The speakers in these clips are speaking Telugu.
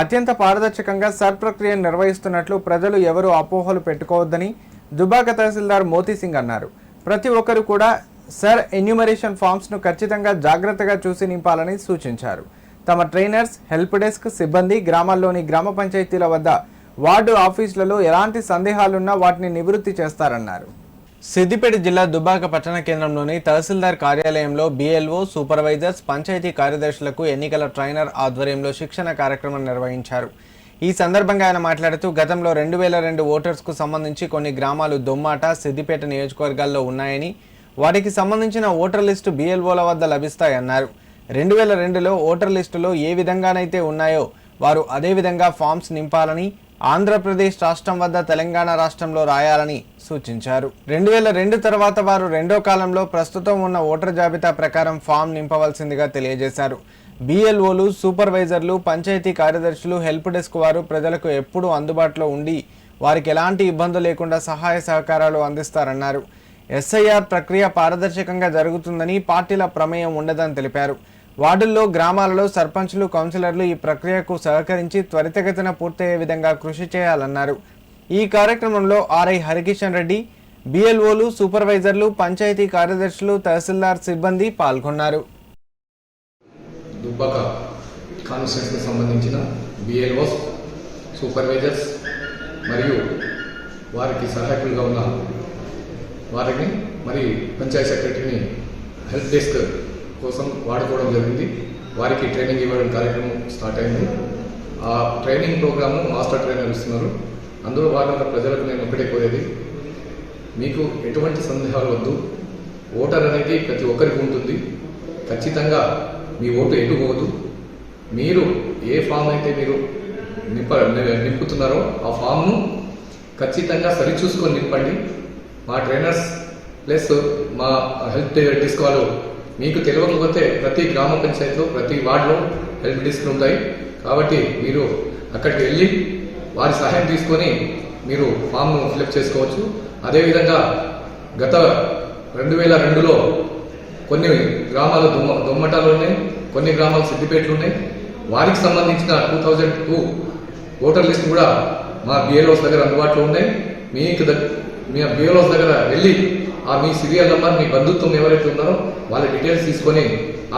అత్యంత పారదర్శకంగా సర్ ప్రక్రియను నిర్వహిస్తున్నట్లు ప్రజలు ఎవరూ అపోహలు పెట్టుకోవద్దని దుబ్బాక తహసీల్దార్ మోతీ సింగ్ అన్నారు. ప్రతి ఒక్కరు కూడా సర్ ఎన్యూమరేషన్ ఫామ్స్ను ఖచ్చితంగా జాగ్రత్తగా చూసి నింపాలని సూచించారు. తమ ట్రైనర్స్, హెల్ప్ డెస్క్ సిబ్బంది గ్రామాల్లోని గ్రామ పంచాయతీల వద్ద వార్డు ఆఫీసులలో ఎలాంటి సందేహాలున్నా వాటిని నివృత్తి చేస్తారన్నారు. సిద్దిపేట జిల్లా దుబ్బాక పట్టణ కేంద్రంలోని తహసీల్దార్ కార్యాలయంలో BLO, సూపర్వైజర్స్, పంచాయతీ కార్యదర్శులకు ఎన్నికల ట్రైనర్ ఆధ్వర్యంలో శిక్షణ కార్యక్రమం నిర్వహించారు. ఈ సందర్భంగా ఆయన మాట్లాడుతూ గతంలో 2002 ఓటర్స్కు సంబంధించి కొన్ని గ్రామాలు దొమ్మాట, సిద్దిపేట నియోజకవర్గాల్లో ఉన్నాయని, వాటికి సంబంధించిన ఓటర్ లిస్టు BLOల వద్ద లభిస్తాయన్నారు. 2002లో ఓటర్ లిస్టులో ఏ విధంగానైతే ఉన్నాయో వారు అదే విధంగా ఫామ్స్ నింపాలని, ఆంధ్రప్రదేశ్ రాష్ట్రం వద్ద తెలంగాణ రాష్ట్రంలో రాయాలని సూచించారు. 2002 తర్వాత వారు రెండో కాలంలో ప్రస్తుతం ఉన్న ఓటర్ జాబితా ప్రకారం ఫామ్ నింపవలసిందిగా తెలియజేశారు. BLOలు, సూపర్వైజర్లు, పంచాయతీ కార్యదర్శులు, హెల్ప్ డెస్క్ వారు ప్రజలకు ఎప్పుడూ అందుబాటులో ఉండి వారికి ఎలాంటి ఇబ్బందులు లేకుండా సహాయ సహకారాలు అందిస్తారన్నారు. SIR ప్రక్రియ పారదర్శకంగా జరుగుతుందని, పార్టీల ప్రమేయం ఉండదని తెలిపారు. వార్డుల్లో, గ్రామాలలో సర్పంచ్లు, కౌన్సిలర్లు ఈ ప్రక్రియకు సహకరించి త్వరితగతిన పూర్తయ్యే విధంగా కృషి చేయాలన్నారు. ఈ కార్యక్రమంలో RI హరికిషన్ రెడ్డి, BLOలు, సూపర్వైజర్లు, పంచాయతీ కార్యదర్శులు, తహసీల్దార్ సిబ్బంది పాల్గొన్నారు. దుబ్బాక కాన్స్టిట్యూన్సీకి సంబంధించిన BLOస్, సూపర్వైజర్స్ మరియు వారికి సహాయకులుగా ఉన్న వారిని మరి పంచాయతీ సెక్రటరీని హెల్ప్ డెస్క్ కోసం వాడుకోవడం జరిగింది. వారికి ట్రైనింగ్ ఇవ్వడం కార్యక్రమం స్టార్ట్ అయింది. ఆ ట్రైనింగ్ ప్రోగ్రామ్ను మాస్టర్ ట్రైనర్ ఇస్తున్నారు. అందులో భాగంగా ప్రజలకు నేను ఒకటే కోరేది, మీకు ఎటువంటి సందేహాలు వద్దు. ఓటర్ అనేది ప్రతి ఒక్కరికి ఉంటుంది. ఖచ్చితంగా మీ ఓటు ఎటుపోవద్దు. మీరు ఏ ఫామ్ అయితే మీరు నింపుతున్నారో ఆ ఫామ్ను ఖచ్చితంగా సరిచూసుకొని నింపండి. మా ట్రైనర్స్ ప్లస్ మా హెల్ప్ డెస్క్ వాళ్ళు మీకు తెలియకపోతే ప్రతి గ్రామ పంచాయతీలో, ప్రతి వార్డులో హెల్ప్ డెస్క్లు ఉంటాయి. కాబట్టి మీరు అక్కడికి వెళ్ళి వారి సహాయం తీసుకొని మీరు ఫామ్ను ఫిలప్ చేసుకోవచ్చు. అదేవిధంగా గత 2002లో కొన్ని గ్రామాలు దొమ్మటాలు ఉన్నాయి, కొన్ని గ్రామాలు సిద్దిపేటలు ఉన్నాయి. వారికి సంబంధించిన 2002 ఓటర్ లిస్ట్ కూడా మా BLOస్ దగ్గర అందుబాటులో ఉన్నాయి. మీ BLOస్ దగ్గర వెళ్ళి మీ సీరియల్ నెంబర్, మీ బంధుత్వం ఎవరైతే ఉన్నారో వాళ్ళ డీటెయిల్స్ తీసుకొని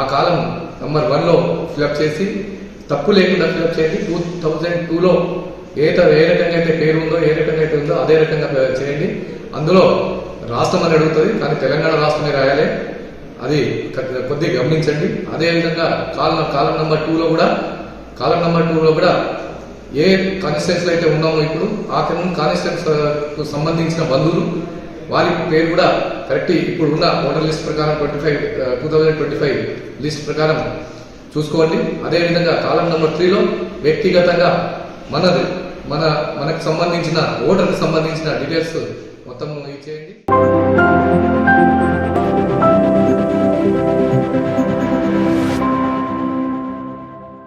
ఆ కాలం నెంబర్ 1లో ఫిలప్ చేసి తప్పు లేకుండా ఫిలప్ చేయండి. 2002లో ఏ రకంగా అయితే పేరు ఉందో, ఏ రకంగా అయితే ఉందో అదే రకంగా చేయండి. అందులో రాష్ట్రం అని అడుగుతుంది, కానీ తెలంగాణ రాష్ట్రమే రాయాలి. అది కొద్దిగా గమనించండి. అదేవిధంగా కాలం నెంబర్ 2లో కూడా ఏ కాన్స్టిట్యూన్సీలో అయితే ఉన్నామో ఇప్పుడు ఆ కాన్స్టిట్యూన్సీకు సంబంధించిన బంధువులు వారి పేరు కూడా కరెక్ట్ ఇప్పుడు ఉన్న ఓటర్ లిస్ట్ ప్రకారం 2025 లిస్ట్ ప్రకారం చూసుకోండి. అదేవిధంగా కాలం నెంబర్ 3లో వ్యక్తిగతంగా మనకు సంబంధించిన ఓటర్కి సంబంధించిన డీటెయిల్స్ మొత్తం ఇచ్చేయండి.